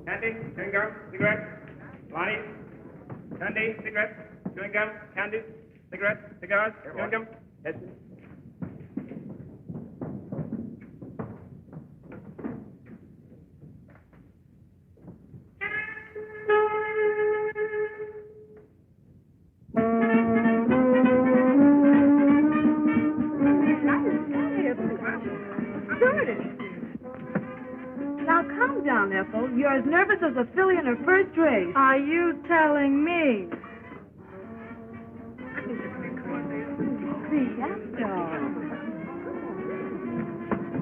Candy, chewing gum, cigarettes. Lonnie, candy, cigarettes, chewing gum, candy, cigarettes, cigars, chewing gum. Yes. Now, calm down, Ethel. You're as nervous as a filly in her first race. Are you telling me?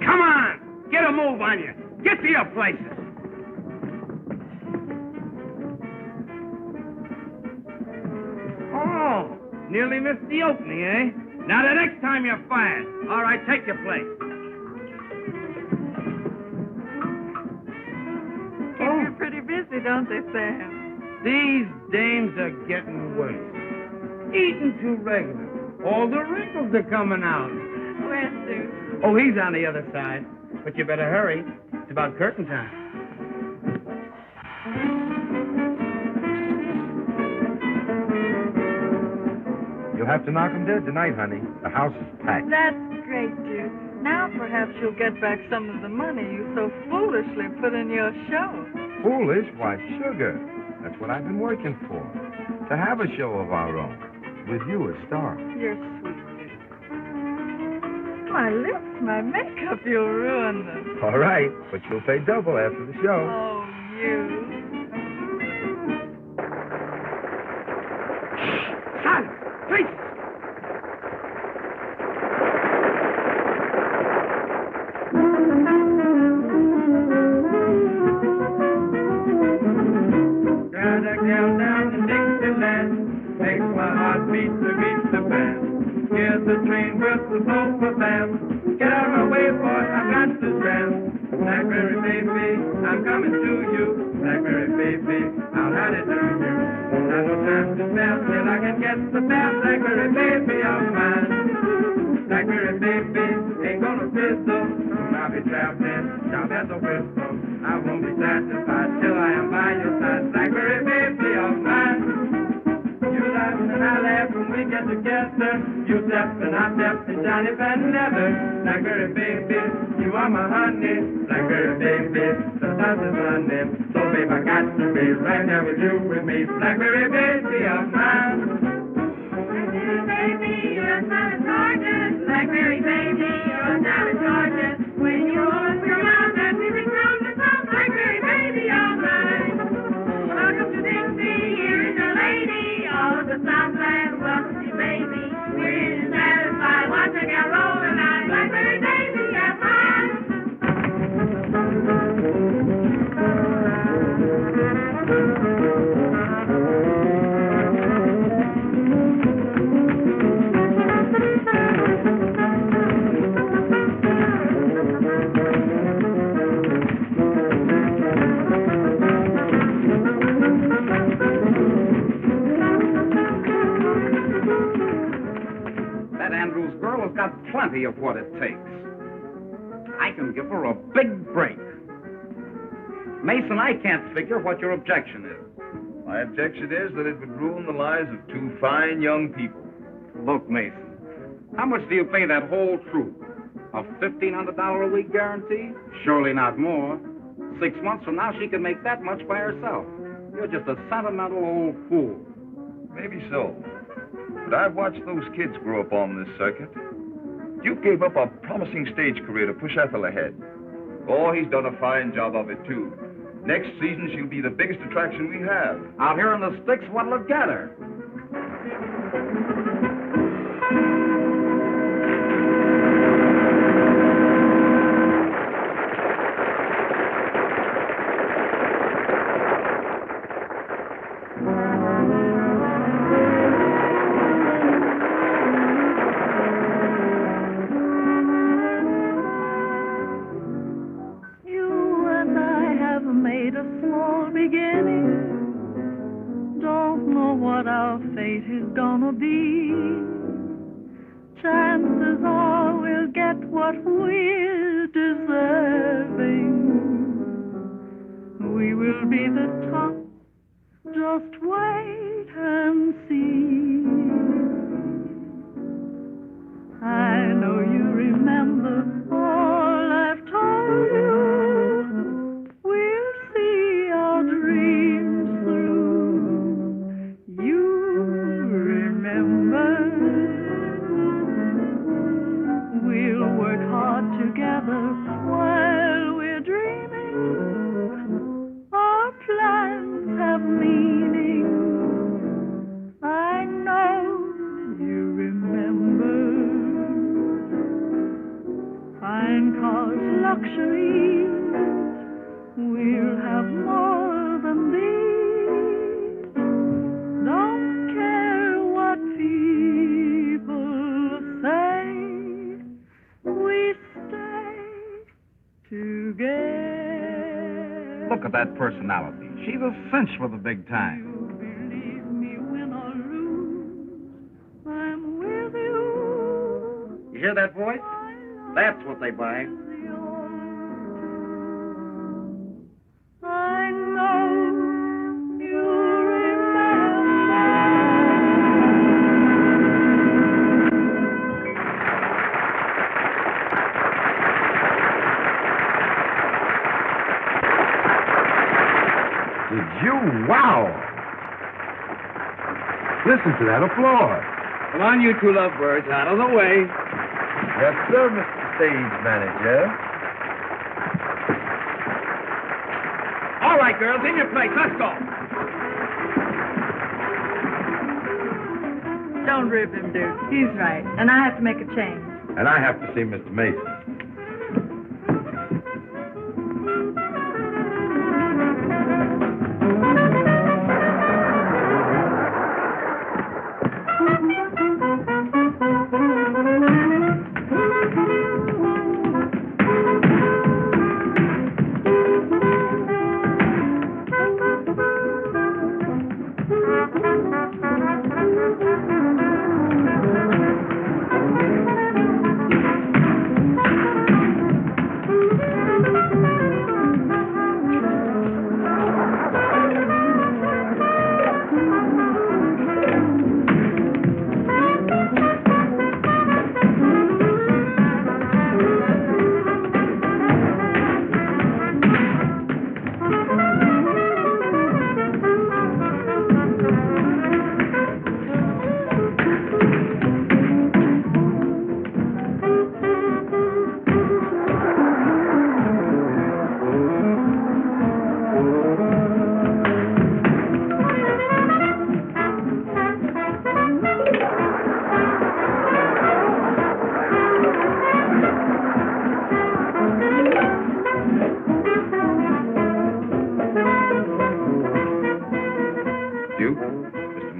Come on! Get a move on you. Get to your places. Oh, nearly missed the opening, eh? Now, the next time you're fired. All right, take your place. Keep you pretty busy, don't they, Sam? These dames are getting worse. Eating too regular. All the wrinkles are coming out. Where's Sue? Oh, he's on the other side. But you better hurry. It's about curtain time. You'll have to knock 'em dead tonight, honey. The house is packed. That's great, Duke. Now perhaps you'll get back some of the money you so foolishly put in your show. Foolish? Why, sugar. That's what I've been working for. To have a show of our own. With you as star. You're sweet, Duke. My lips, my makeup, you'll ruin them. All right, but you'll pay double after the show. Oh, you. Silence! Please! Got a gal down in Dixieland, makes my heart beat to beat the band. Here's the train whistle blow for Sam. Get out of my way, boy, I've got to stand. Blackberry baby, I'm coming to you. Blackberry baby, I'll hide it to you. Not no time to spare till I can get the best Blackberry baby of mine. Blackberry baby, ain't gonna fizzle. I'll be traveling, sharp as a whistle. I won't be satisfied till I am by your side. Blackberry baby of mine. ride together. You step and I step in Johnny Van Leather. Blackberry baby, you are my honey. Blackberry baby, the sun is running. So babe, I got to be right there with you, with me. Blackberry baby of mine. Blackberry baby, you're not a gorgeous. Blackberry baby, you're not a gorgeous. When you open your mouth and we from the top, Blackberry baby of mine. Welcome to Dixie, here is your lady. All of the Southland welcome you, baby. We're here to satisfy, watch a girl roll the line. Blackberry baby of mine. Got plenty of what it takes. I can give her a big break. Mason, I can't figure what your objection is. My objection is that it would ruin the lives of two fine young people. Look, Mason, how much do you pay that whole troupe? A $1,500 a week guarantee? Surely not more. 6 months from now, she can make that much by herself. You're just a sentimental old fool. Maybe so. But I've watched those kids grow up on this circuit. You gave up a promising stage career to push Ethel ahead. Oh, he's done a fine job of it, too. Next season, she'll be the biggest attraction we have. Out here in the sticks, what'll it get her? Look at that personality. She's a cinch for the big time. You believe me, win or lose, I'm with you. You hear that voice? That's what they buy. I know you Did you? Wow! Listen to that applause. Come on, you two lovebirds, out of the way. Yes, sir, Mr. Stage Manager. All right, girls, in your place. Let's go. Don't rib him, Duke. He's right. And I have to make a change. And I have to see Mr. Mason.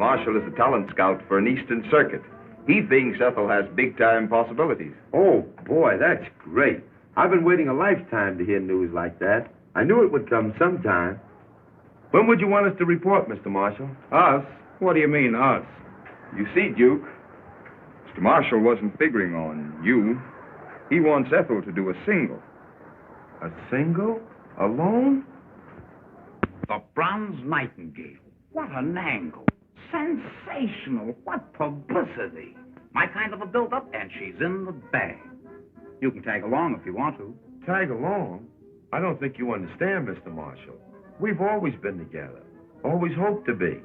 Marshall is a talent scout for an Eastern circuit. He thinks Ethel has big-time possibilities. Oh, boy, that's great. I've been waiting a lifetime to hear news like that. I knew it would come sometime. When would you want us to report, Mr. Marshall? Us? What do you mean, us? You see, Duke, Mr. Marshall wasn't figuring on you. He wants Ethel to do a single. A single? Alone? The Bronze Nightingale. What an angle. Sensational. What publicity. My kind of a build-up, and she's in the bag. You can tag along if you want to. Tag along? I don't think you understand, Mr. Marshall. We've always been together. Always hoped to be.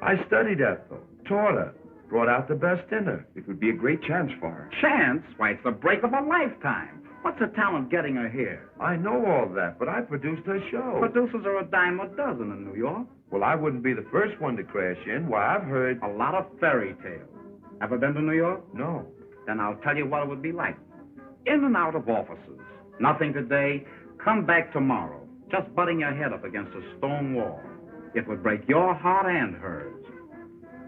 I studied Ethel, taught her, brought out the best in her. It would be a great chance for her. Chance? Why, it's the break of a lifetime. What's the talent getting her here? I know all that, but I produced her show. Producers are a dime a dozen in New York. Well, I wouldn't be the first one to crash in. Why, I've heard... A lot of fairy tales. Ever been to New York? No. Then I'll tell you what it would be like. In and out of offices. Nothing today. Come back tomorrow. Just butting your head up against a stone wall. It would break your heart and hers.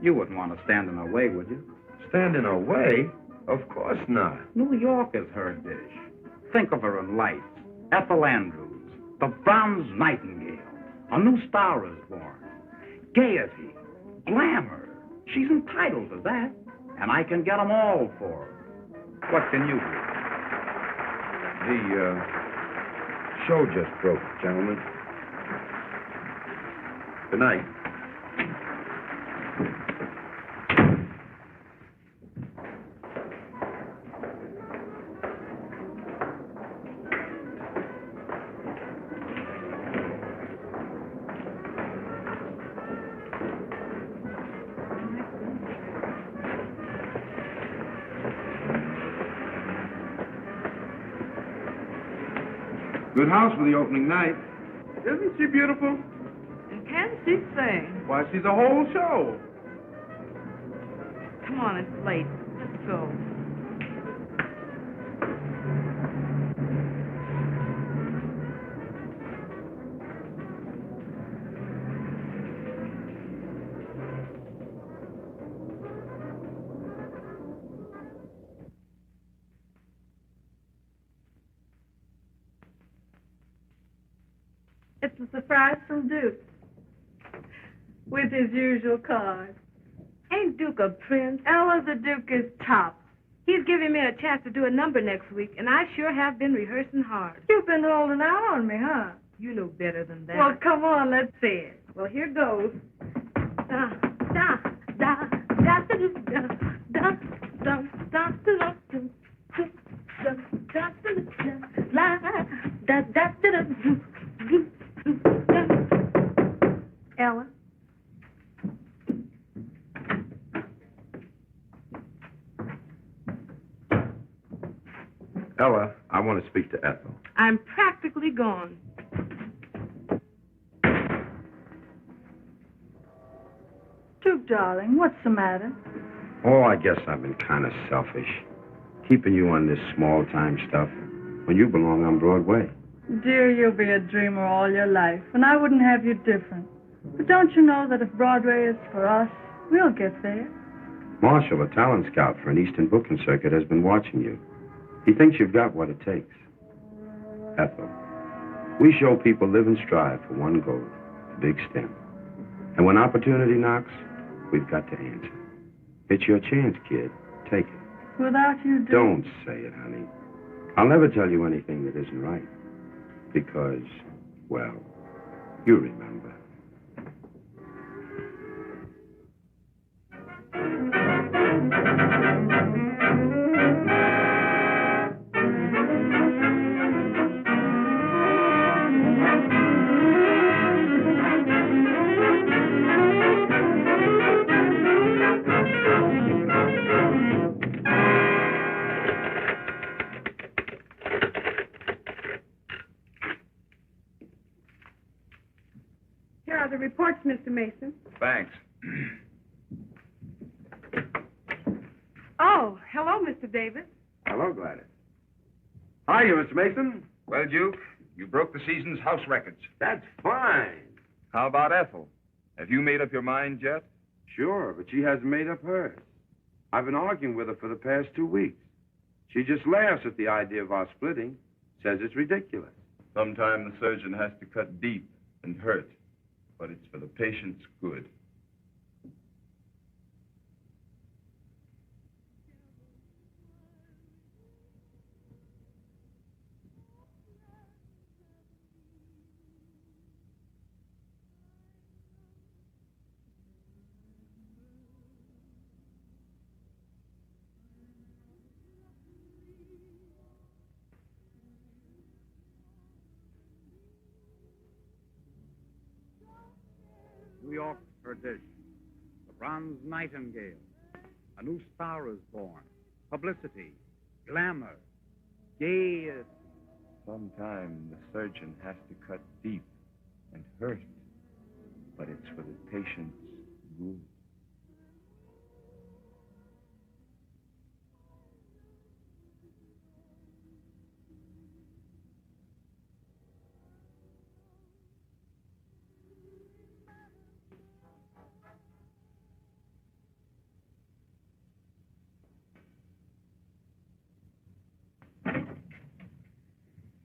You wouldn't want to stand in her way, would you? Stand in her way? Of course not. New York is her dish. Think of her in lights. Ethel Andrews, the Bronze Nightingale. A new star is born. Gaiety, glamour. She's entitled to that. And I can get them all for her. What can you do? The show just broke, gentlemen. Good night. Good house for the opening night. Isn't she beautiful? And can she sing? Why, she's a whole show. Come on, it's late. Let's go. It's a surprise from Duke. With his usual card. Ain't Duke a prince? Ella, the Duke is top. He's giving me a chance to do a number next week, and I sure have been rehearsing hard. You've been holding out on me, huh? You know better than that. Well, come on, let's see it. Well, here goes. Da da da da da da da da da da Ella? Ella, I want to speak to Ethel. I'm practically gone. Duke, darling, what's the matter? Oh, I guess I've been kind of selfish. Keeping you on this small-time stuff when you belong on Broadway. Dear, you'll be a dreamer all your life, and I wouldn't have you different. But don't you know that if Broadway is for us, we'll get there? Marshall, a talent scout for an Eastern booking circuit, has been watching you. He thinks you've got what it takes. Ethel, we show people live and strive for one goal, a big stem. And when opportunity knocks, we've got to answer. It's your chance, kid. Take it. Without you, Duke... Don't say it, honey. I'll never tell you anything that isn't right. Because, well, you remember. Here are the reports, Mr. Mason. Thanks. Oh, hello, Mr. Davis. Hello, Gladys. How are you, Mr. Mason? Well, Duke, you broke the season's house records. That's fine. How about Ethel? Have you made up your mind yet? Sure, but she hasn't made up hers. I've been arguing with her for the past 2 weeks. She just laughs at the idea of our splitting, says it's ridiculous. Sometimes the surgeon has to cut deep and hurt, but it's for the patient's good. New York's perdition. The bronze nightingale. A new star is born. Publicity. Glamour. Gaiety. Sometimes the surgeon has to cut deep and hurt, but it's for the patient's good.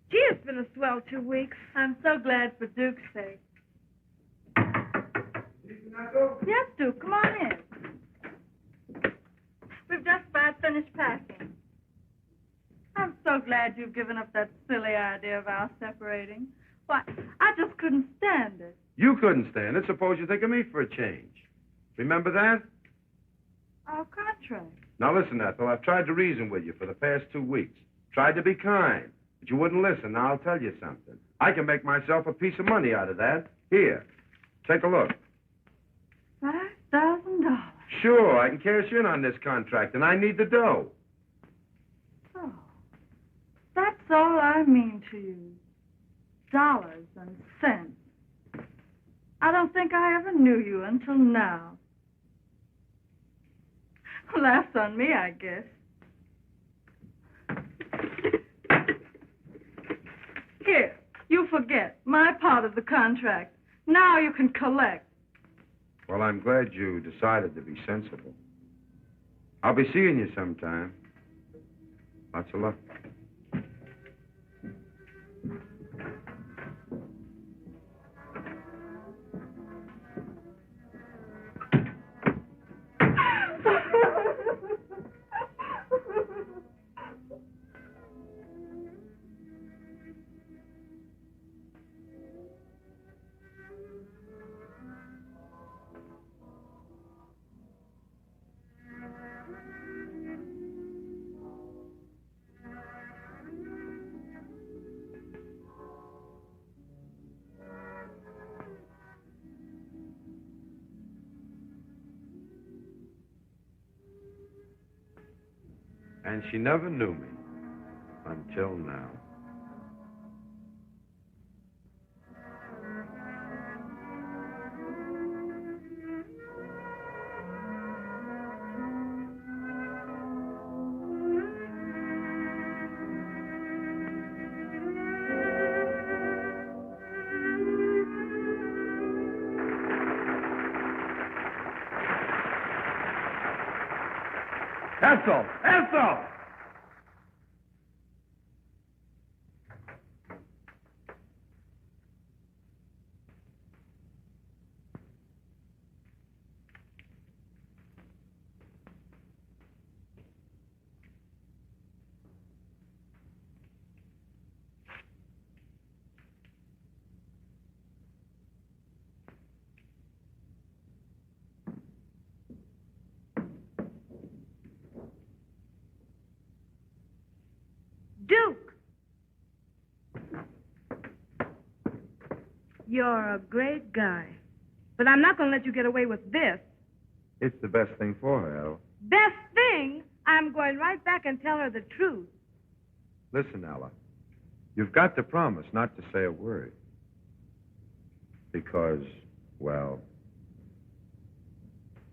Gee, it's been a swell 2 weeks. I'm so glad for Duke's sake. Yes, Duke, come on in. We've just about finished packing. I'm so glad you've given up that silly idea of our separating. Why, I just couldn't stand it. You couldn't stand it. Suppose you think of me for a change. Remember that? Our contract. Now listen, Ethel, I've tried to reason with you for the past 2 weeks. Tried to be kind, but you wouldn't listen. Now I'll tell you something. I can make myself a piece of money out of that. Here, take a look. $5,000. Sure, I can cash in on this contract, and I need the dough. So, that's all I mean to you. Dollars and cents. I don't think I ever knew you until now. Laughs on me, I guess. Here, you forget my part of the contract. Now you can collect. Well, I'm glad you decided to be sensible. I'll be seeing you sometime. Lots of luck. And she never knew me until now. Ethel! Ethel! Duke! You're a great guy. But I'm not going to let you get away with this. It's the best thing for her, Ella. Best thing, I'm going right back and tell her the truth. Listen, Ella. You've got to promise not to say a word. Because, well,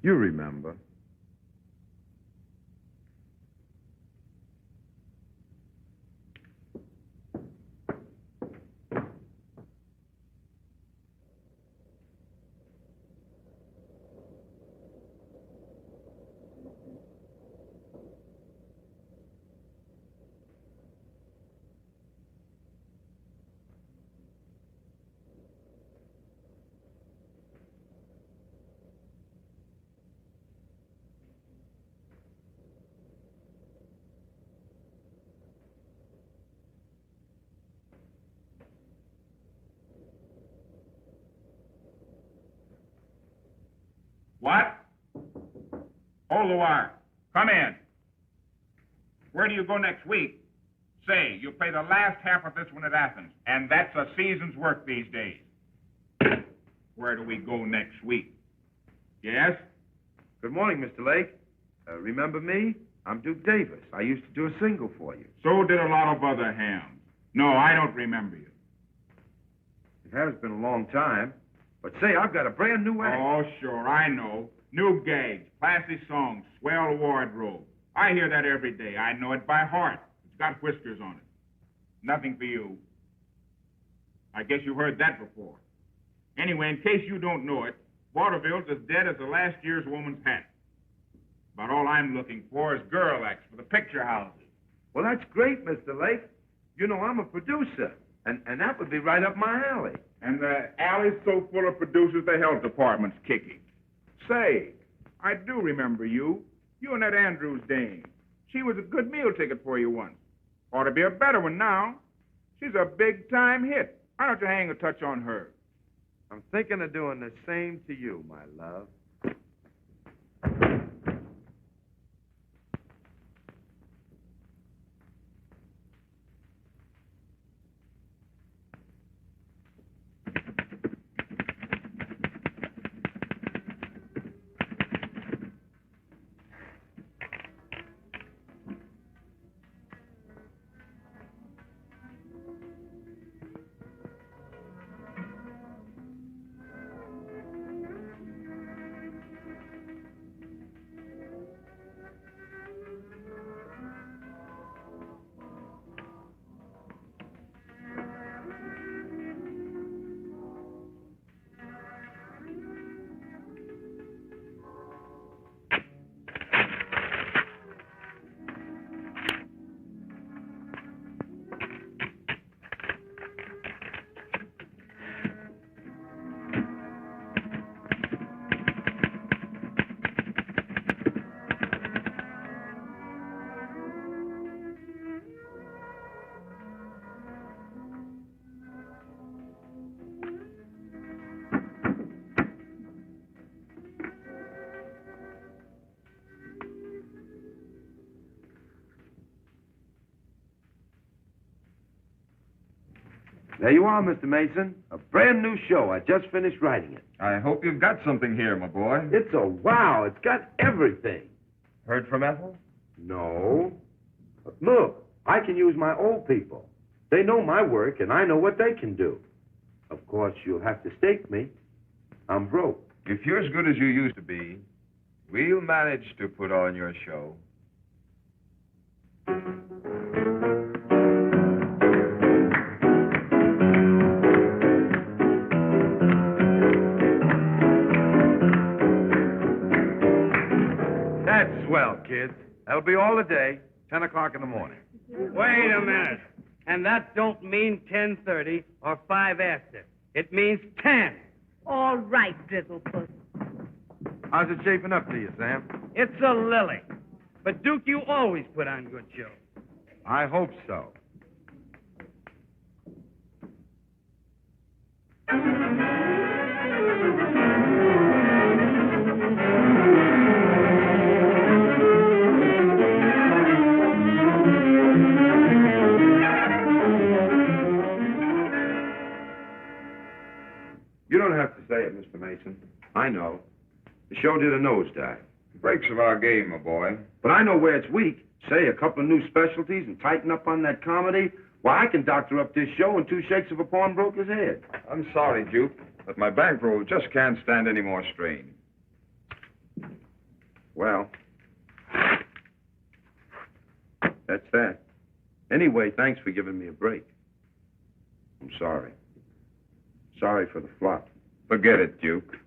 you remember. What? Hold the wire. Come in. Where do you go next week? Say, you play the last half of this one at Athens, and that's a season's work these days. Where do we go next week? Yes? Good morning, Mr. Lake. Remember me? I'm Duke Davis. I used to do a single for you. So did a lot of other hams. No, I don't remember you. It has been a long time. But say, I've got a brand new act. Oh, sure, I know. New gags, classy songs, swell wardrobe. I hear that every day. I know it by heart. It's got whiskers on it. Nothing for you. I guess you've heard that before. Anyway, in case you don't know it, Waterville's as dead as the last year's woman's hat. About all I'm looking for is girl acts for the picture houses. Well, that's great, Mr. Lake. You know, I'm a producer, and that would be right up my alley. And the alley's so full of producers, the health department's kicking. Say, I do remember you. You and that Andrews dame. She was a good meal ticket for you once. Ought to be a better one now. She's a big-time hit. Why don't you hang a touch on her? I'm thinking of doing the same to you, my love. There you are, Mr. Mason. A brand new show. I just finished writing it. I hope you've got something here, my boy. It's a wow. It's got everything. Heard from Ethel? No. But look, I can use my old people. They know my work, and I know what they can do. Of course, you'll have to stake me. I'm broke. If you're as good as you used to be, we'll manage to put on your show. That's swell, kids. That'll be all the day, 10 o'clock in the morning. Wait a minute. And that don't mean 10:30 or 5 after. It means 10. All right, Drizzlepuss. How's it shaping up to you, Sam? It's a lily. But, Duke, you always put on good shows. I hope so. You don't have to say it, Mr. Mason. I know. The show did a nosedive. Breaks of our game, my boy. But I know where it's weak. Say a couple of new specialties and tighten up on that comedy. Why, I can doctor up this show in 2 shakes of a pawnbroker's head. I'm sorry, Duke, but my bankroll just can't stand any more strain. Well, that's that. Anyway, thanks for giving me a break. I'm sorry. Sorry for the flop. Forget it, Duke.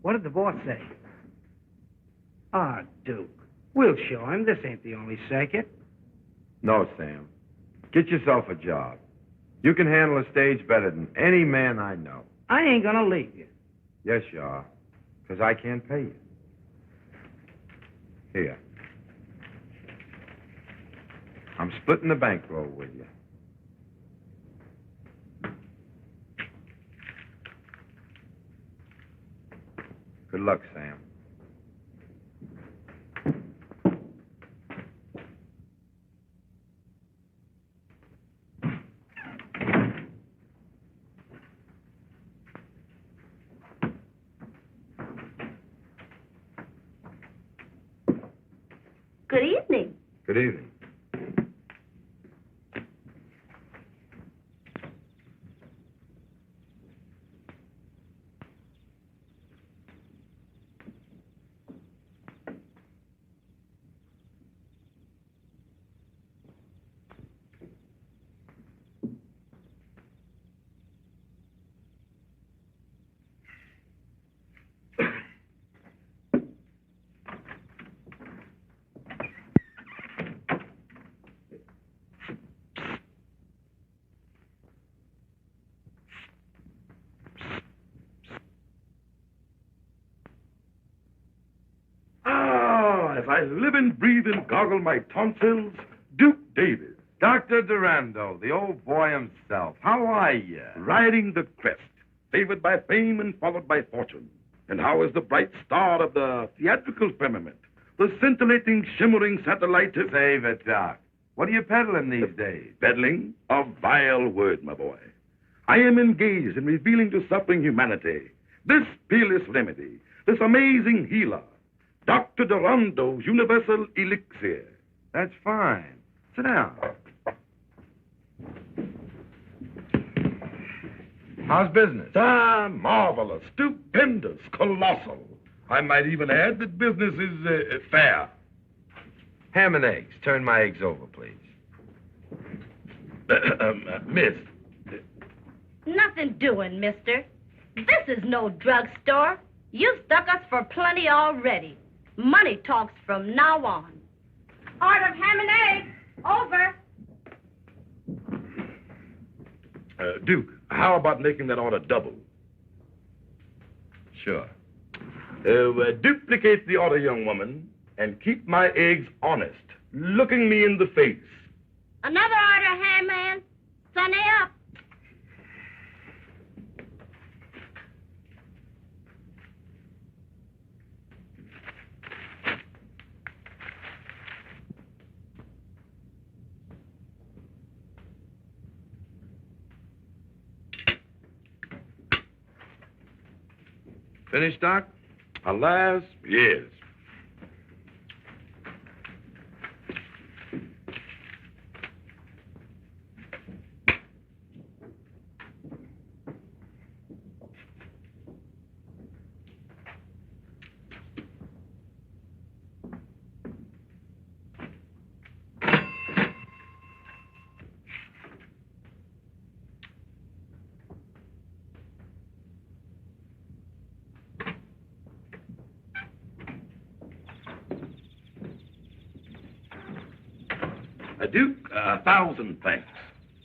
What did the boss say? Ah, Duke. We'll show him. This ain't the only circuit. No, Sam. Get yourself a job. You can handle a stage better than any man I know. I ain't gonna leave you. Yes, you are. Because I can't pay you. Here. I'm splitting the bankroll with you. Good luck, Sam. Good evening. Good evening. As I live and breathe and goggle my tonsils, Duke Davis, Dr. Durando, the old boy himself. How are you? riding the crest, favored by fame and followed by fortune. And how is the bright star of the theatrical firmament, the scintillating, shimmering satellite? Save it, Doc. What are you peddling these days? Peddling? A vile word, my boy. I am engaged in revealing to suffering humanity this peerless remedy, this amazing healer, Dr. Durando's universal elixir. That's fine. Sit down. How's business? Marvelous, stupendous, colossal. I might even add that business is fair. Ham and eggs. Turn my eggs over, please. Miss. Nothing doing, mister. This is no drugstore. You've stuck us for plenty already. Money talks from now on. Order of ham and eggs. Over. Duke, how about making that order double? Sure. Duplicate the order, young woman, and keep my eggs honest, looking me in the face. Another order, ham man. Sunny up. Finished, Doc? Alas, yes. Duke, 1,000 thanks.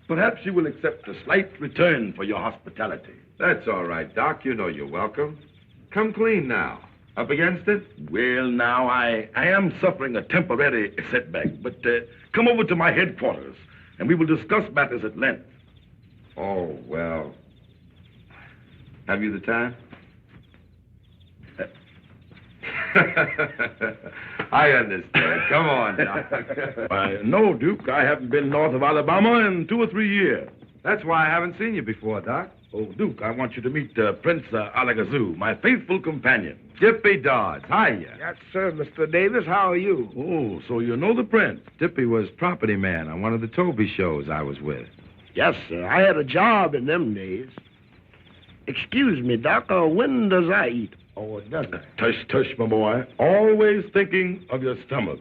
Perhaps you will accept a slight return for your hospitality. That's all right, Doc. You know you're welcome. Come clean now. Up against it? Well, now, I am suffering a temporary setback, but come over to my headquarters, and we will discuss matters at length. Oh, well. Have you the time? I understand. Come on, Doc. No, Duke. I haven't been north of Alabama in 2 or 3 years. That's why I haven't seen you before, Doc. Oh, Duke, I want you to meet Prince Alakazoo, my faithful companion. Dippy Dodds. Hiya. Yes, sir, Mr. Davis. How are you? Oh, so you know the prince. Dippy was property man on one of the Toby shows I was with. Yes, sir. I had a job in them days. Excuse me, Doc, when does I eat? Or does I? Tush, tush, my boy. Always thinking of your stomach.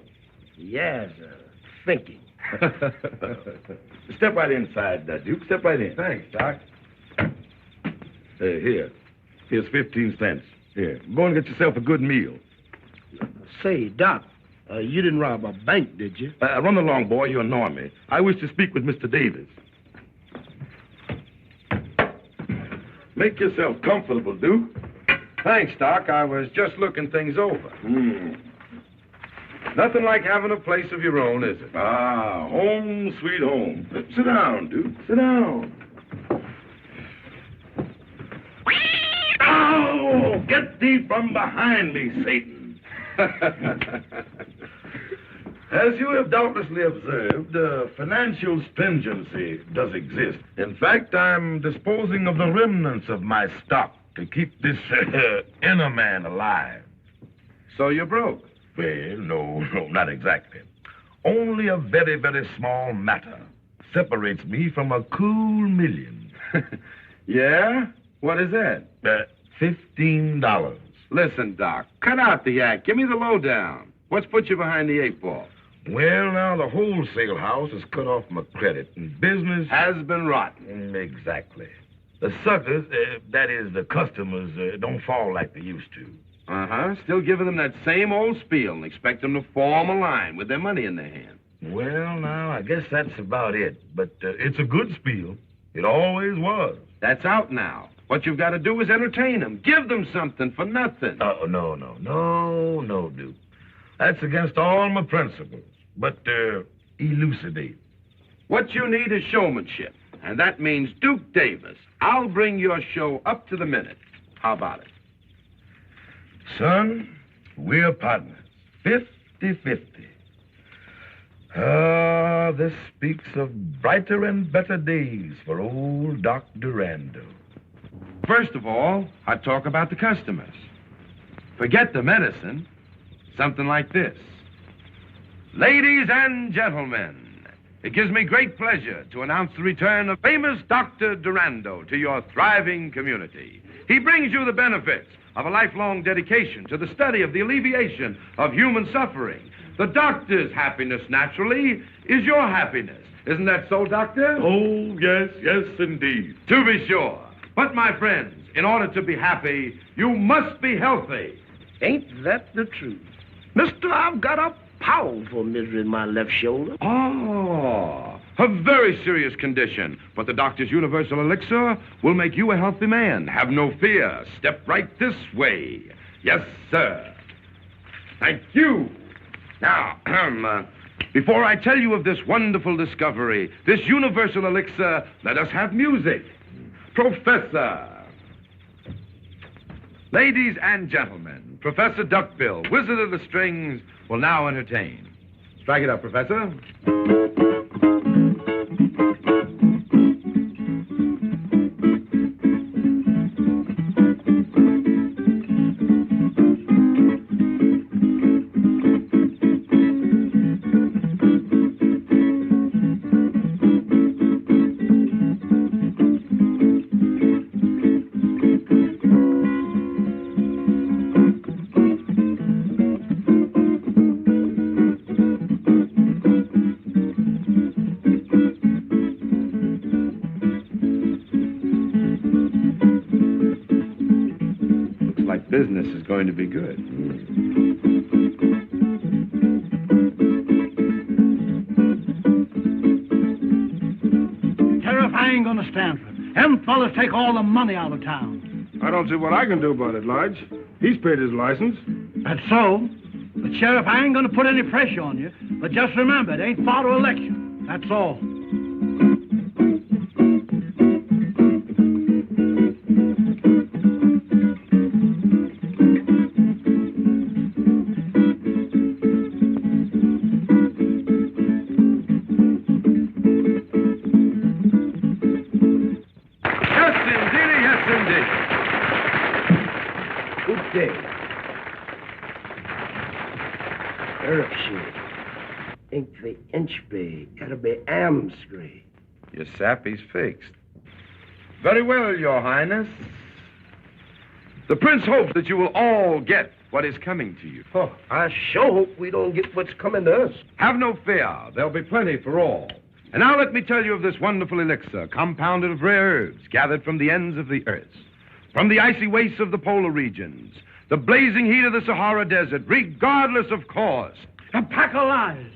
Yes, thinking. Step right inside, Duke. Step right in. Thanks, Doc. Here. Here's 15 cents. Here. Go and get yourself a good meal. Say, Doc, you didn't rob a bank, did you? Run along, boy. You annoy me. I wish to speak with Mr. Davis. Make yourself comfortable, Duke. Thanks, Doc. I was just looking things over. Nothing like having a place of your own, is it? Ah, home, sweet home. Sit down, Duke. Sit down. Oh, get thee from behind me, Satan. As you have doubtlessly observed, financial stringency does exist. In fact, I'm disposing of the remnants of my stock to keep this inner man alive. So you're broke? Well, no, not exactly. Only a very, very small matter separates me from a cool million. Yeah? What is that? $15. Listen, Doc, cut out the act. Give me the lowdown. What's put you behind the 8 ball? Well, now, the wholesale house has cut off my credit, and business has been rotten. Exactly. The suckers, that is, the customers, don't fall like they used to. Uh-huh. Still giving them that same old spiel and expect them to form a line with their money in their hand. Well, now, I guess that's about it. But it's a good spiel. It always was. That's out now. What you've got to do is entertain them. Give them something for nothing. Oh, no, Duke. That's against all my principles. But elucidate. What you need is showmanship. And that means Duke Davis. I'll bring your show up to the minute. How about it? Son, we're partners. 50-50. Ah, this speaks of brighter and better days for old Doc Durando. First of all, I talk about the customers. Forget the medicine. Something like this. Ladies and gentlemen, it gives me great pleasure to announce the return of famous Dr. Durando to your thriving community. He brings you the benefits of a lifelong dedication to the study of the alleviation of human suffering. The doctor's happiness, naturally, is your happiness. Isn't that so, Doctor? Oh, yes, indeed. To be sure. But, my friends, in order to be happy, you must be healthy. Ain't that the truth? Mister, I've got a powerful misery in my left shoulder. Oh, a very serious condition. But the doctor's universal elixir will make you a healthy man. Have no fear. Step right this way. Yes, sir. Thank you. Now, before I tell you of this wonderful discovery, this universal elixir, let us have music. Professor. Ladies and gentlemen, Professor Duckbill, Wizard of the Strings, will now entertain. Strike it up, Professor. Business is going to be good. Sheriff, I ain't gonna stand for it. Them fellas take all the money out of town. I don't see what I can do about it, Lodge. He's paid his license. That's so. But, Sheriff, I ain't gonna put any pressure on you. But just remember, it ain't far to election. That's all. Your sappy's fixed. Very well, Your Highness. The Prince hopes that you will all get what is coming to you. Oh, I sure hope we don't get what's coming to us. Have no fear. There'll be plenty for all. And now let me tell you of this wonderful elixir, compounded of rare herbs gathered from the ends of the earth, from the icy wastes of the polar regions, the blazing heat of the Sahara Desert, regardless of cost. A pack of lies.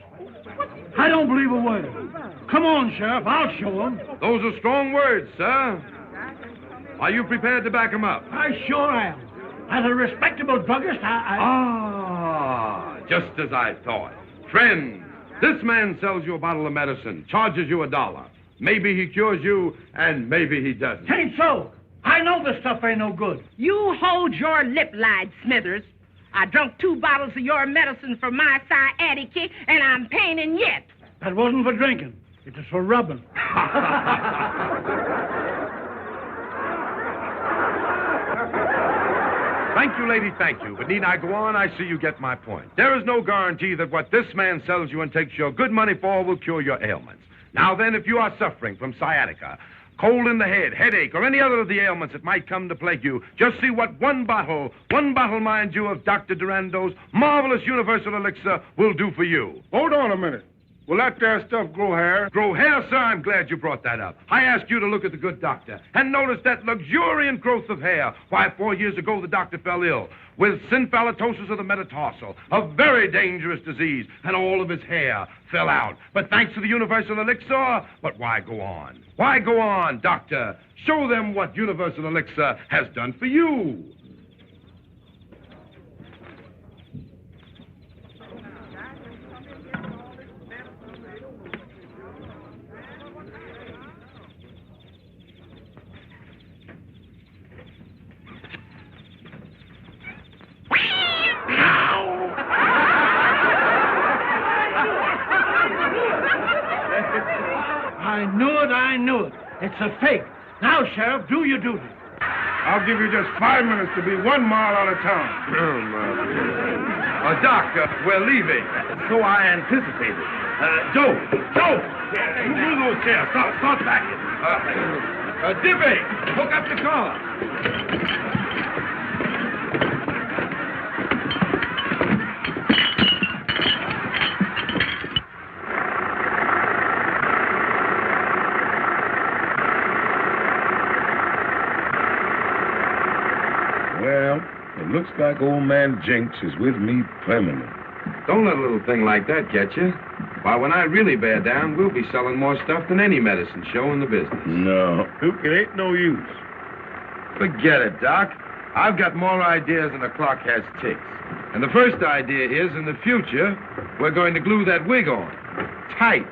I don't believe a word. Come on, Sheriff, I'll show them. Those are strong words, sir. Are you prepared to back them up? I sure am. As a respectable druggist, just as I thought. Friends, this man sells you a bottle of medicine, charges you $1. Maybe he cures you, and maybe he doesn't. Tain't so. I know this stuff ain't no good. You hold your lip, lied Smithers. I drunk 2 bottles of your medicine for my sciatica, and I'm paining yet. That wasn't for drinking. It was for rubbing. Thank you, lady, thank you. But need I go on? I see you get my point. There is no guarantee that what this man sells you and takes your good money for will cure your ailments. Now then, if you are suffering from sciatica, cold in the head, headache, or any other of the ailments that might come to plague you, just see what one bottle, mind you, of Dr. Durando's marvelous universal elixir will do for you. Hold on a minute. Will that there stuff grow hair? Grow hair, sir? I'm glad you brought that up. I asked you to look at the good doctor and notice that luxuriant growth of hair. Why, 4 years ago, the doctor fell ill with synphallatosis of the metatarsal, a very dangerous disease, and all of his hair fell out. But thanks to the universal elixir, but why go on? Why go on, doctor? Show them what universal elixir has done for you. I knew it. It's a fake. Now, Sheriff, do your duty. I'll give you just 5 minutes to be 1 mile out of town. Doc, we're leaving. So I anticipated. Joe! You move those chairs. Start backing. Dippy, hook up the car. Well, it looks like old man Jinx is with me permanent. Don't let a little thing like that get you. Why, when I really bear down, we'll be selling more stuff than any medicine show in the business. No, it ain't no use. Forget it, Doc. I've got more ideas than the clock has ticks. And the first idea is, in the future, we're going to glue that wig on. Tight.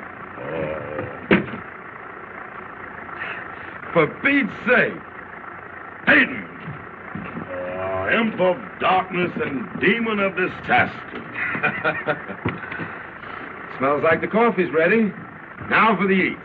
For Pete's sake. Hayden! Imp of darkness and demon of disaster. Smells like the coffee's ready. Now for the eats.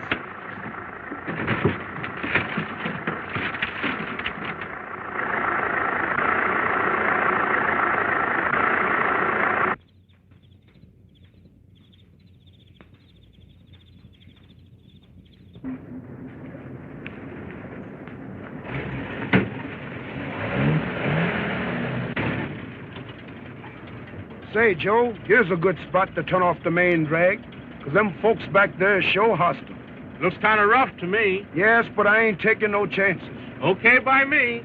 Say, Joe, here's a good spot to turn off the main drag, 'cause them folks back there show hostile. Looks kind of rough to me. Yes, but I ain't taking no chances. Okay by me.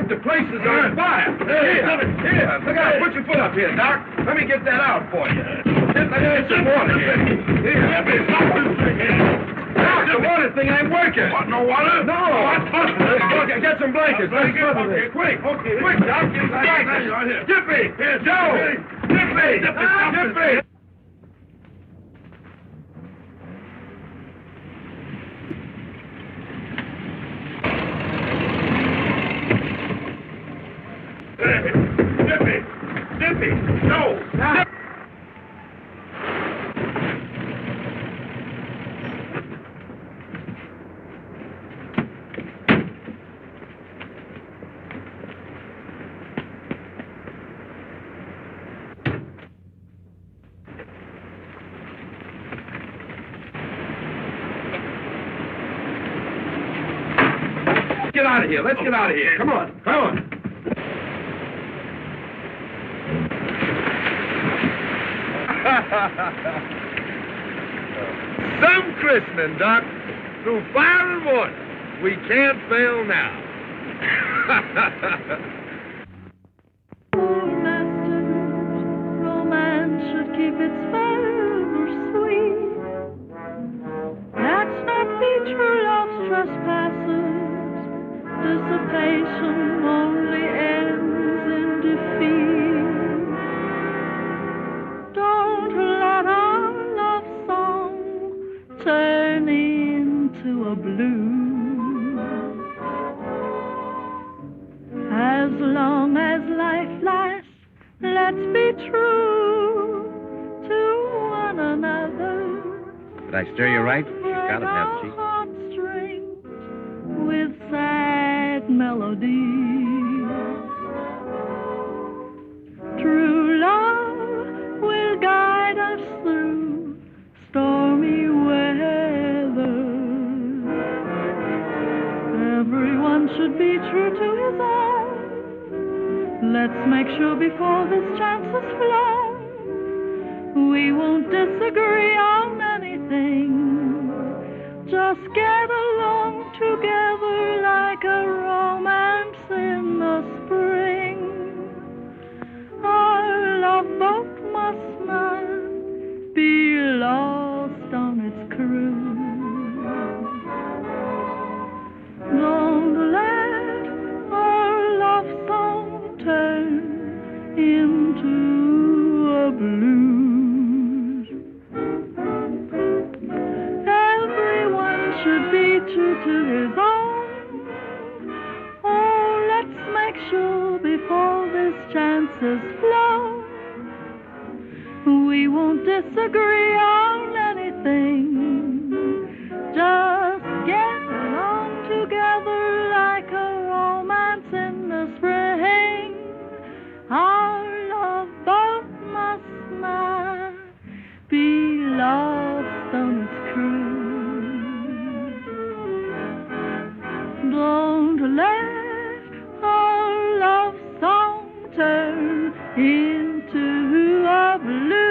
The place is on fire. Here, look out. Put your foot up here, Doc. Let me get that out for you. Let me get some water here. Here, stop this thing here. Doc, the water thing ain't working. What, no water? No. Okay, get some blankets. Let's cover this. Quick, Doc. Get blankets. Right here. Dippy. Here, Joe. Dippy. Dippy. Dippy! No! Get out of here. Let's get out of here. Come on. Some christening, Doc. Through fire and water. We can't fail now. Romance should keep its fervor sweet. Let's not be true love's trespassers. Dissipation only ends in defeat. Don't let our love song turn into a blues. As long as life lasts, let's be true to one another. Did I stir you right? She's got it, hasn't she? Heartstrings with sad melodies. True love will guide us through stormy weather. Everyone should be true to his own. Let's make sure before this chance is flown, we won't disagree on anything. Just get along together like a romance in the spring. Our love boat must not be lost on its cruise. Don't let our love song turn into a blues. Everyone should be true to his own. Oh, let's make sure before this chance is flown, we won't disagree on anything. Just get along together like a romance in the spring. Our love boat must not be lost on its cruise. Don't let our love song turn into a blues.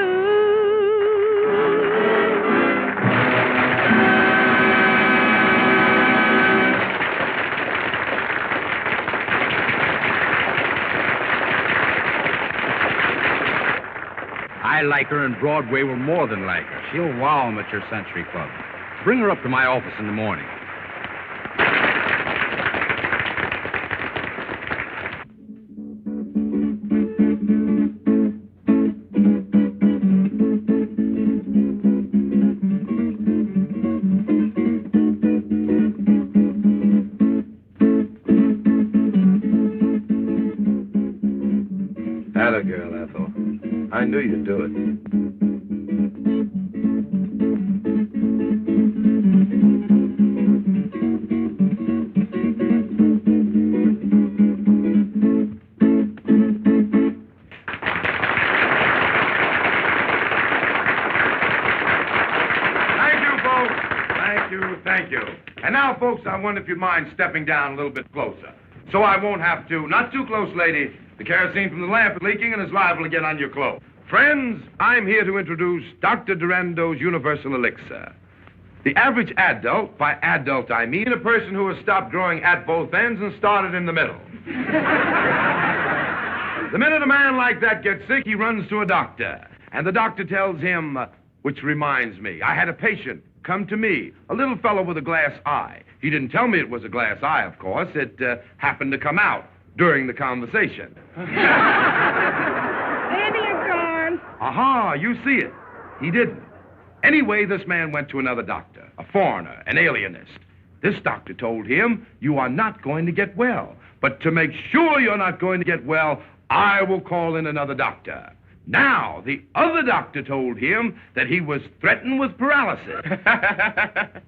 I like her, and Broadway will more than like her. She'll wow 'em at your Century Club. Bring her up to my office in the morning. Atta girl, Ethel. I knew you'd do it. Thank you. And now, folks, I wonder if you'd mind stepping down a little bit closer. So I won't have to. Not too close, lady. The kerosene from the lamp is leaking and is liable to get on your clothes. Friends, I'm here to introduce Dr. Durando's Universal Elixir. The average adult, by adult I mean a person who has stopped growing at both ends and started in the middle. The minute a man like that gets sick, he runs to a doctor. And the doctor tells him, which reminds me, I had a patient come to me, a little fellow with a glass eye. He didn't tell me it was a glass eye, of course. It happened to come out during the conversation. Baby, you're gone. Aha, you see it. He didn't. Anyway, this man went to another doctor, a foreigner, an alienist. This doctor told him, you are not going to get well. But to make sure you're not going to get well, I will call in another doctor. Now, the other doctor told him that he was threatened with paralysis.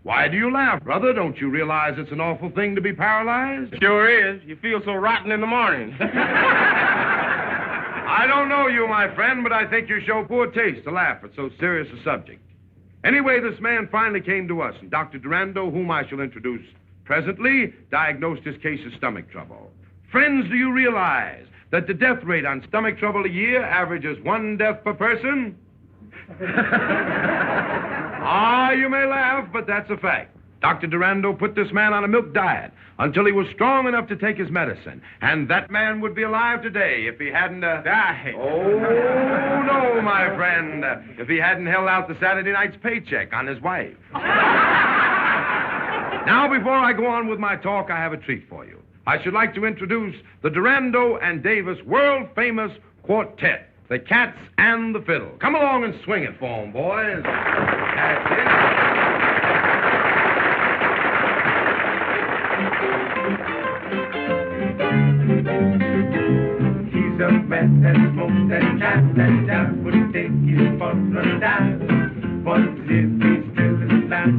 Why do you laugh, brother? Don't you realize it's an awful thing to be paralyzed? Sure is. You feel so rotten in the morning. I don't know you, my friend, but I think you show poor taste to laugh at so serious a subject. Anyway, this man finally came to us, and Dr. Durando, whom I shall introduce presently, diagnosed his case of stomach trouble. Friends, do you realize that the death rate on stomach trouble a year averages 1 death per person? Ah, you may laugh, but that's a fact. Dr. Durando put this man on a milk diet until he was strong enough to take his medicine. And that man would be alive today if he hadn't... Died. Oh, no, my friend. If he hadn't held out the Saturday night's paycheck on his wife. Now, before I go on with my talk, I have a treat for you. I should like to introduce the Durando and Davis world-famous quartet, the Cats and the Fiddle. Come along and swing it for 'em, boys. That's it. He's a man that smokes that jive would take his for a dive. But if he's still alive,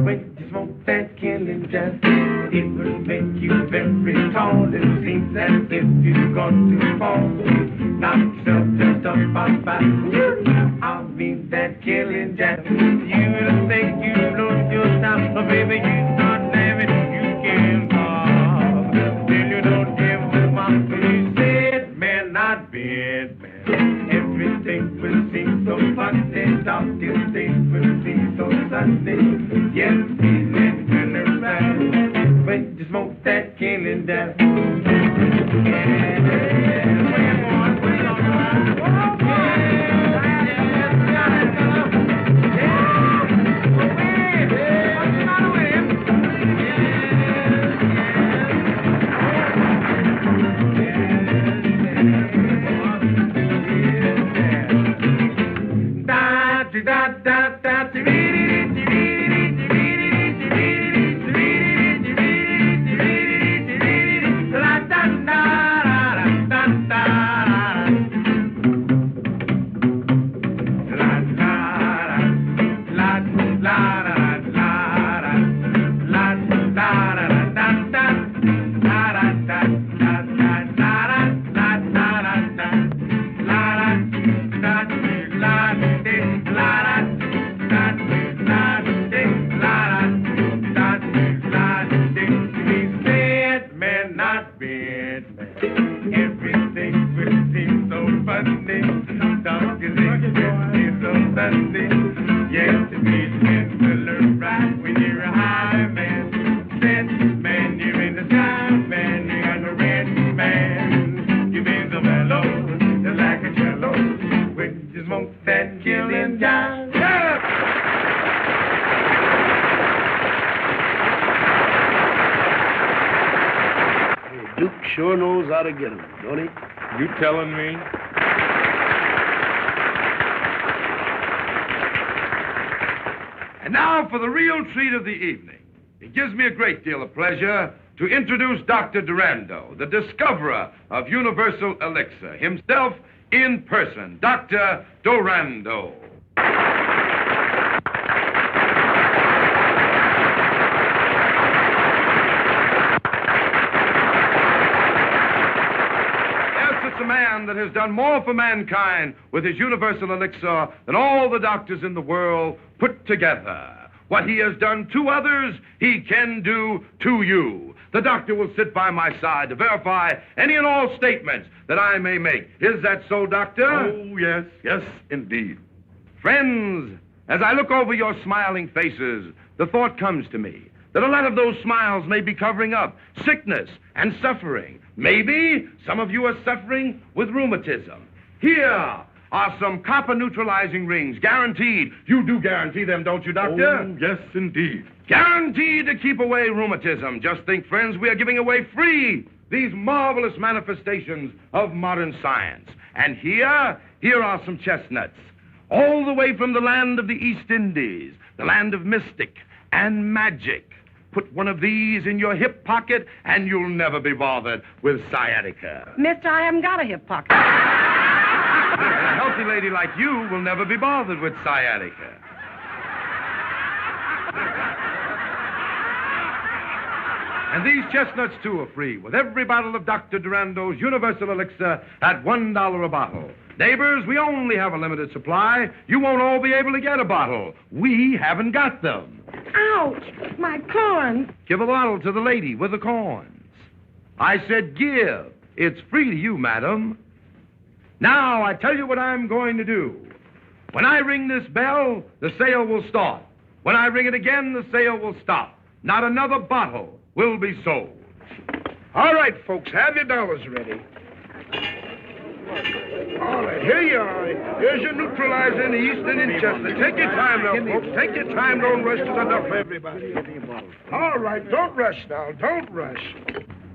when you smoke that killing jive, it will make you very tall. It seems as if you've gone too far. Knock yourself just up on by. I mean that killing jive. You will think you blow your top, but baby, you start laughing. You can't talk. Still you don't give a fuck. You said, man, not bad, man. Everything will seem so funny. Darkest days will seem so sunny. Yes, he's in the right. When you smoke that killing jive. Duke sure knows how to get 'em, don't he? You telling me? And now for the real treat of the evening. It gives me a great deal of pleasure to introduce Dr. Durando, the discoverer of universal elixir, himself in person, Dr. Durando. It's a man that has done more for mankind with his universal elixir than all the doctors in the world put together. What he has done to others, he can do to you. The doctor will sit by my side to verify any and all statements that I may make. Is that so, Doctor? Oh, yes, yes, indeed. Friends, as I look over your smiling faces, the thought comes to me that a lot of those smiles may be covering up sickness and suffering. Maybe some of you are suffering with rheumatism. Here are some copper neutralizing rings, guaranteed. You do guarantee them, don't you, Doctor? Oh, yes, indeed. Guaranteed to keep away rheumatism. Just think, friends, we are giving away free these marvelous manifestations of modern science. And here are some chestnuts, all the way from the land of the East Indies, the land of mystic and magic. Put one of these in your hip pocket, and you'll never be bothered with sciatica. Mister, I haven't got a hip pocket. And a healthy lady like you will never be bothered with sciatica. And these chestnuts, too, are free with every bottle of Dr. Durando's Universal Elixir at $1 a bottle. Neighbors, we only have a limited supply. You won't all be able to get a bottle. We haven't got them. Ouch, my corn. Give a bottle to the lady with the corns. I said give. It's free to you, madam. Now, I tell you what I'm going to do. When I ring this bell, the sale will start. When I ring it again, the sale will stop. Not another bottle will be sold. All right, folks, have your dollars ready. All right, here you are. Here's your neutralizer in the Eastern and Chester. Take your time now, folks. Take your time. Don't rush. There's enough for everybody. All right, don't rush now. Don't rush.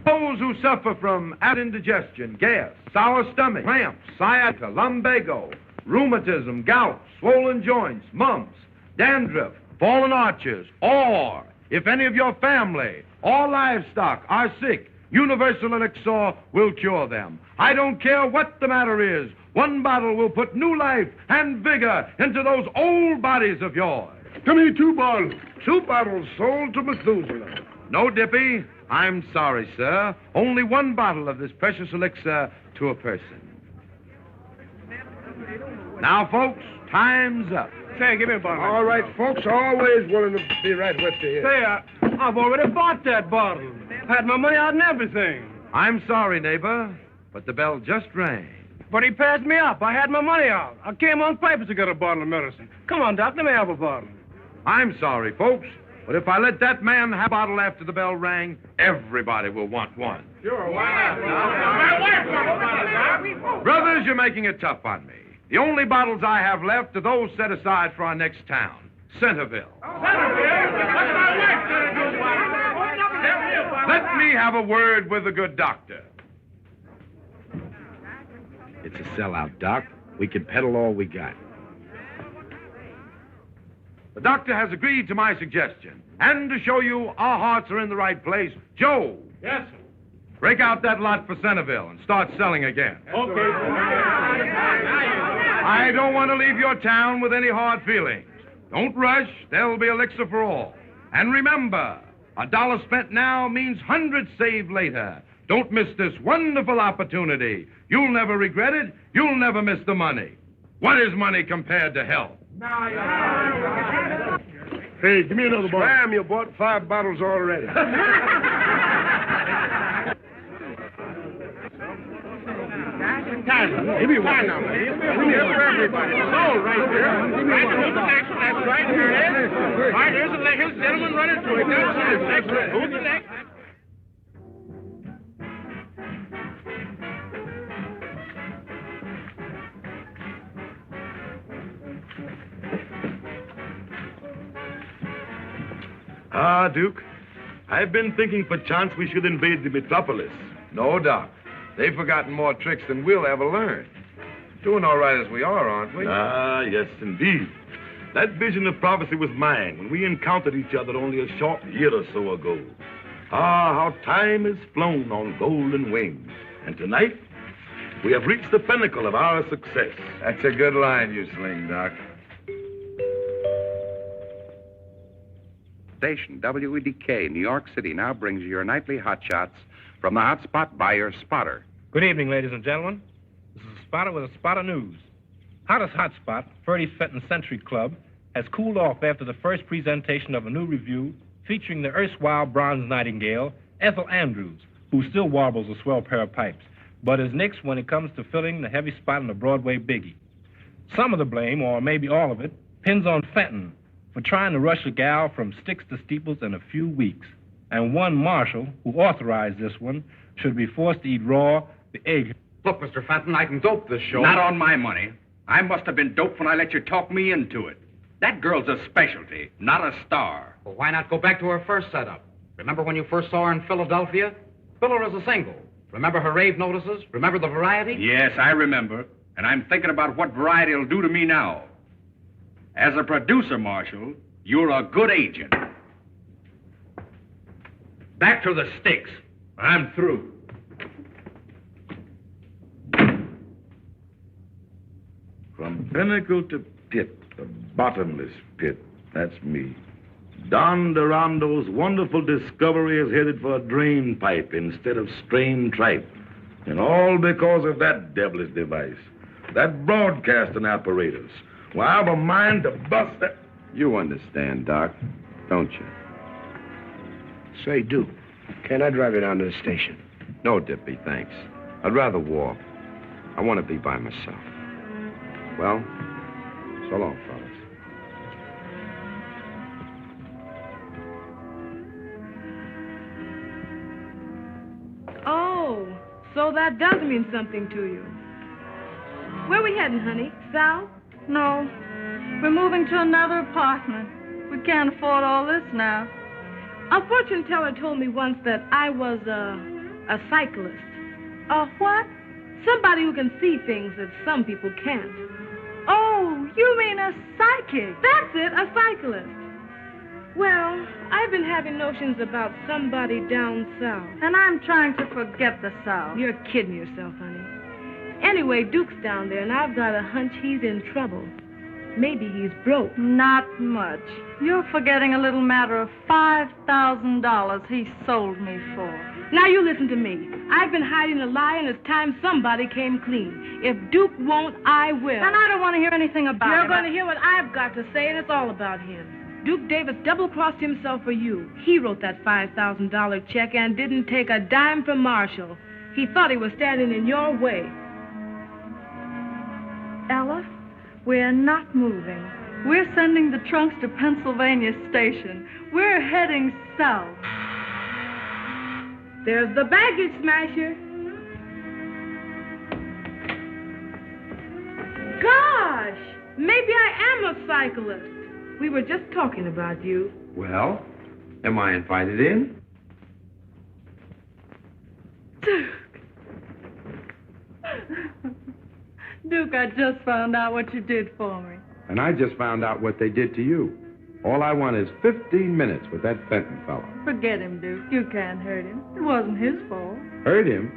Those who suffer from indigestion, gas, sour stomach, cramps, sciatica, lumbago, rheumatism, gout, swollen joints, mumps, dandruff, fallen arches, or if any of your family or livestock are sick, Universal Elixir will cure them. I don't care what the matter is. One bottle will put new life and vigor into those old bodies of yours. Come here, 2 bottles. 2 bottles sold to Methuselah. No, Dippy. I'm sorry, sir. Only 1 bottle of this precious elixir to a person. Now, folks, time's up. Say, give me a bottle. All right, folks, always willing to be right with you. Say, I've already bought that bottle. Had my money out and everything. I'm sorry, neighbor, but the bell just rang. But he passed me up. I had my money out. I came on purpose to get a bottle of medicine. Come on, Doc, let me have a bottle. I'm sorry, folks, but if I let that man have a bottle after the bell rang, everybody will want one. Sure, why not? Brothers, you're making it tough on me. The only bottles I have left are those set aside for our next town, Centerville. Let me have a word with the good doctor. It's a sellout, Doc. We can peddle all we got. The doctor has agreed to my suggestion. And to show you our hearts are in the right place, Joe. Yes, sir. Break out that lot for Centerville and start selling again. Okay. I don't want to leave your town with any hard feelings. Don't rush. There'll be elixir for all. And remember, $1 spent now means hundreds saved later. Don't miss this wonderful opportunity. You'll never regret it. You'll never miss the money. What is money compared to health? Hey, give me another bottle. Scram, you bought 5 bottles already. Give me one now. Give me for everybody. Sold right there. Right, who's the next? That's right. Here it is. All right, here's the gentleman running through it. That's it. Excellent. Who's the next? Ah, Duke, I've been thinking perchance we should invade the metropolis. No, Doc. They've forgotten more tricks than we'll ever learn. Doing all right as we are, aren't we? Ah, yes, indeed. That vision of prophecy was mine when we encountered each other only a short year or so ago. Ah, how time has flown on golden wings. And tonight, we have reached the pinnacle of our success. That's a good line you sling, Doc. Station WEDK, New York City, now brings you your nightly hot shots from the hot spot buyer Spotter. Good evening, ladies and gentlemen. This is Spotter with a spot of news. Hottest hot spot, Ferdy Fenton Century Club, has cooled off after the first presentation of a new review featuring the erstwhile bronze nightingale, Ethel Andrews, who still warbles a swell pair of pipes, but is nixed when it comes to filling the heavy spot in the Broadway biggie. Some of the blame, or maybe all of it, pins on Fenton for trying to rush a gal from sticks to steeples in a few weeks. And one marshal, who authorized this one, should be forced to eat raw the egg. Look, Mr. Fenton, I can dope this show. Not on my money. I must have been doped when I let you talk me into it. That girl's a specialty, not a star. Well, why not go back to her first setup? Remember when you first saw her in Philadelphia? Fill her as a single. Remember her rave notices? Remember the variety? Yes, I remember. And I'm thinking about what variety will do to me now. As a producer, Marshal, you're a good agent. Back to the sticks. I'm through. From pinnacle to pit, the bottomless pit, that's me. Don Durando's wonderful discovery is headed for a drain pipe instead of strained tripe. And all because of that devilish device, that broadcasting apparatus. Well, I've a mind to bust that. You understand, Doc, don't you? Say, Duke, can I drive you down to the station? No, Dippy, thanks. I'd rather walk. I want to be by myself. Well, so long, fellas. Oh, so that does mean something to you. Where we heading, honey? South? No, we're moving to another apartment. We can't afford all this now. A fortune teller told me once that I was a cyclist. A what? Somebody who can see things that some people can't. Oh, you mean a psychic? That's it, a cyclist. Well, I've been having notions about somebody down south. And I'm trying to forget the South. You're kidding yourself, honey. Anyway, Duke's down there, and I've got a hunch he's in trouble. Maybe he's broke. Not much. You're forgetting a little matter of $5,000 he sold me for. Now you listen to me. I've been hiding a lie, and it's time somebody came clean. If Duke won't, I will. And I don't want to hear anything about it. You're going to hear what I've got to say, and it's all about him. Duke Davis double-crossed himself for you. He wrote that $5,000 check and didn't take a dime from Marshall. He thought he was standing in your way. Ella, we're not moving. We're sending the trunks to Pennsylvania Station. We're heading south. There's the baggage smasher. Gosh, maybe I am a cyclist. We were just talking about you. Well, am I invited in? Duke, I just found out what you did for me. And I just found out what they did to you. All I want is 15 minutes with that Fenton fellow. Forget him, Duke. You can't hurt him. It wasn't his fault. Hurt him?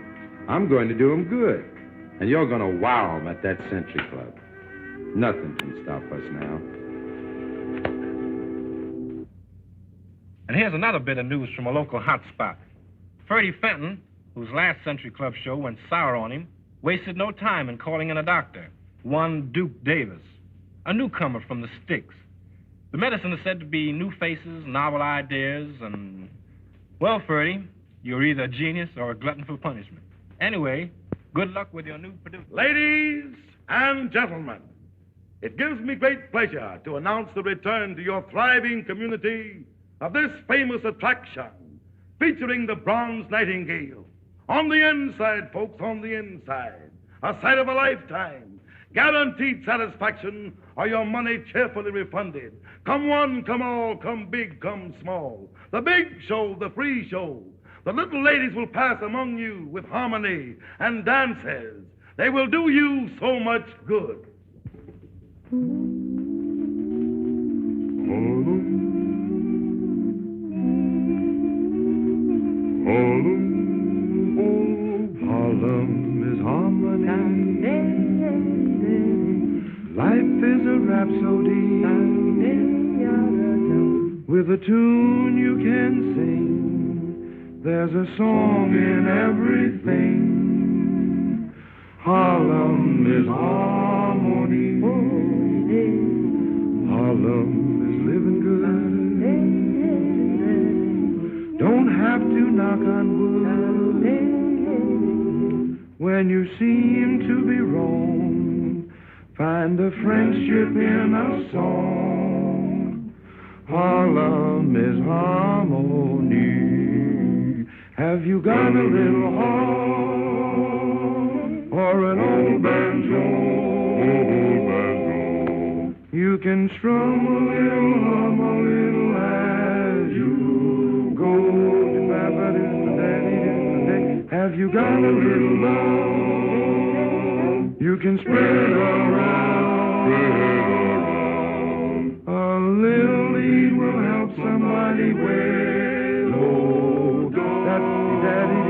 I'm going to do him good. And you're going to wow him at that Century Club. Nothing can stop us now. And here's another bit of news from a local hotspot. Ferdy Fenton, whose last Century Club show went sour on him, wasted no time in calling in a doctor, one Duke Davis, a newcomer from the sticks. The medicine is said to be new faces, novel ideas, and... Well, Ferdy, you're either a genius or a glutton for punishment. Anyway, good luck with your new producer. Ladies and gentlemen, it gives me great pleasure to announce the return to your thriving community of this famous attraction, featuring the Bronze Nightingale. On the inside, folks, on the inside. A sight of a lifetime. Guaranteed satisfaction or your money cheerfully refunded. Come one, come all, come big, come small. The big show, the free show. The little ladies will pass among you with harmony and dances. They will do you so much good. Harlem is harmony. Life is a rhapsody with a tune you can sing. There's a song in everything. Harlem is harmony. Harlem is living good. Don't have to knock on wood when you seem to be wrong. Find a friendship in a song. Harlem is harmony. Have you got a little horn or an old banjo? You can strum a little, hum a little as you go. Have you got a little love? You can spread around. A little lead will help somebody way low. Daddy.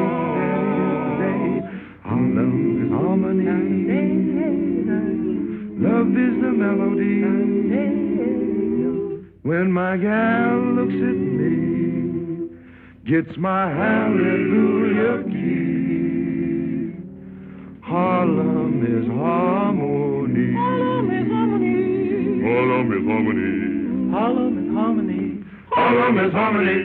Harlem is harmony. Love is the melody. When my gal looks at me, gets my hallelujah key. Harlem is harmony. Harlem is harmony. Harlem is harmony. Harlem is harmony. Harlem is harmony.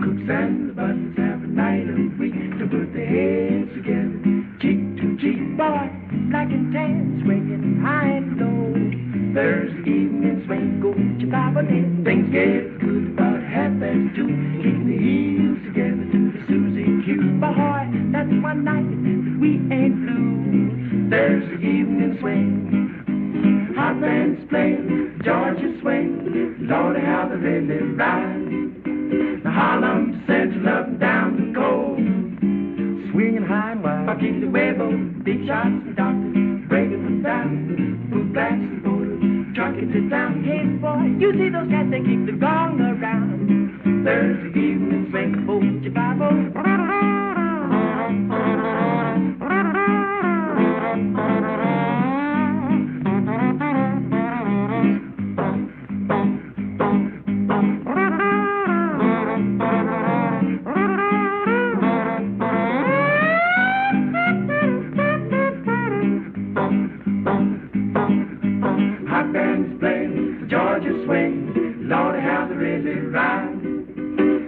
Cooks and the buttons have a night of week to put their heads together. Cheek to cheek, boy, black and tan, swinging high and low. Thursday evening swing, go with your Bible in. Things get good about 2:30, keeping the heels together to the Susie Q. Boy, that's one night we ain't blue. Thursday evening swing, hot bands playing, Georgia swing. Lordy, how they really ride. The Harlem Central up and down the coast, swinging high and wide. Paquita Huevo, big shots and doctors, breaking them down. Boot blacks and borders, trucking to town. Hey boy, you see those cats, they kick the gong around. Thursday evening swing, hold your Bible. Hot bands playing, Georgia swing, Lordy, how they really ride.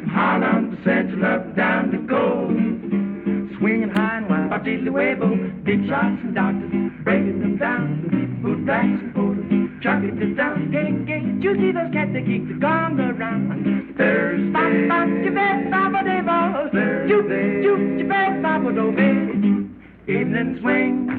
Harlem Central up and down the coast, swinging high and wide. Paquita Huevo, big shots and doctors, breaking them down. Boot blacks and borders, trucking to town. Hey, you see those cats that keep the gong around. Thursday, bop, you bet, bop, they ball. Thursday, you bet, bop, do evening swing.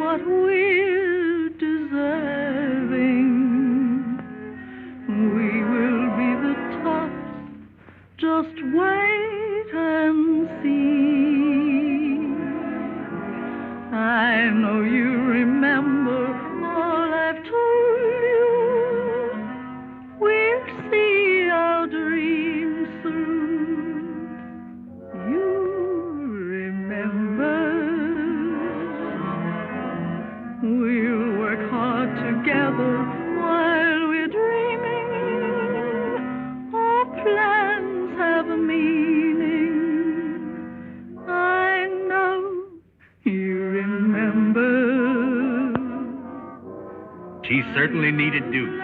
what we're deserving. We will be the tops, just wait and see. I know you remember all I've told you. We'll see our dreams through. You remember. We'll work hard together while we're dreaming. Our plans have a meaning. I know you remember. She certainly needed Duke.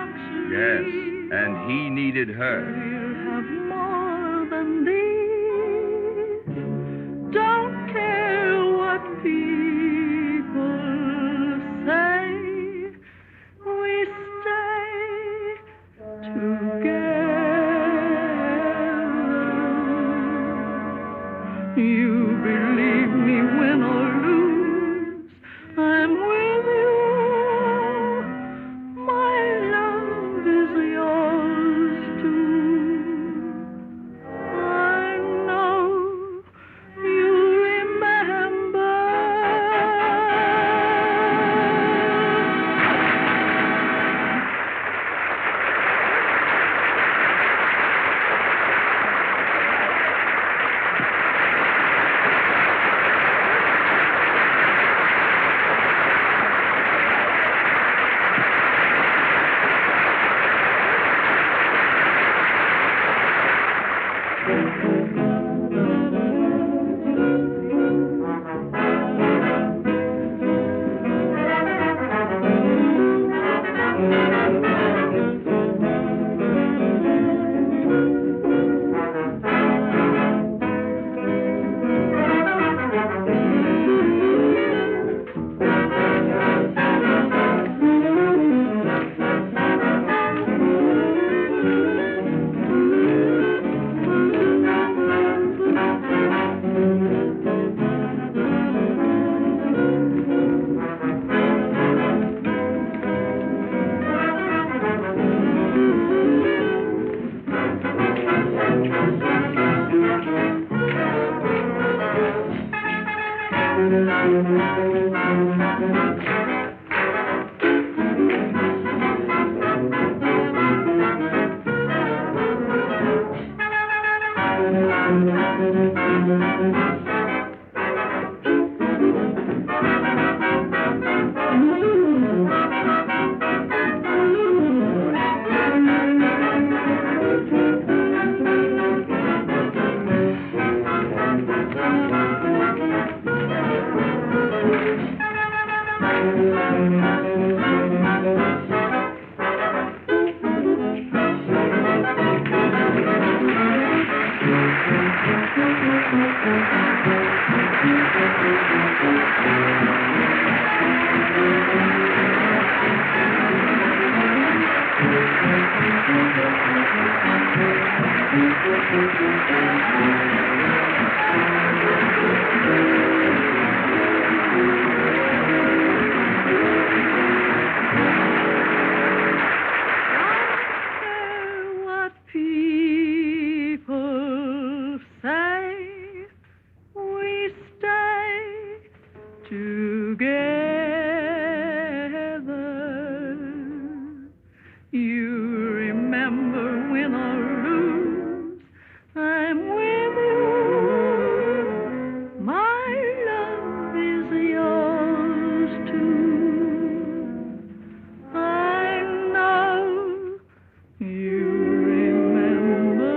Yes, and he needed her. We'll have more than these. Don't care what people say. We stay together. You believe me, win or lose, I'm with you. My love is yours too. I know you remember. What people say, we stay together. You remember, win or lose, I'm with you. My love is yours too. I know you remember.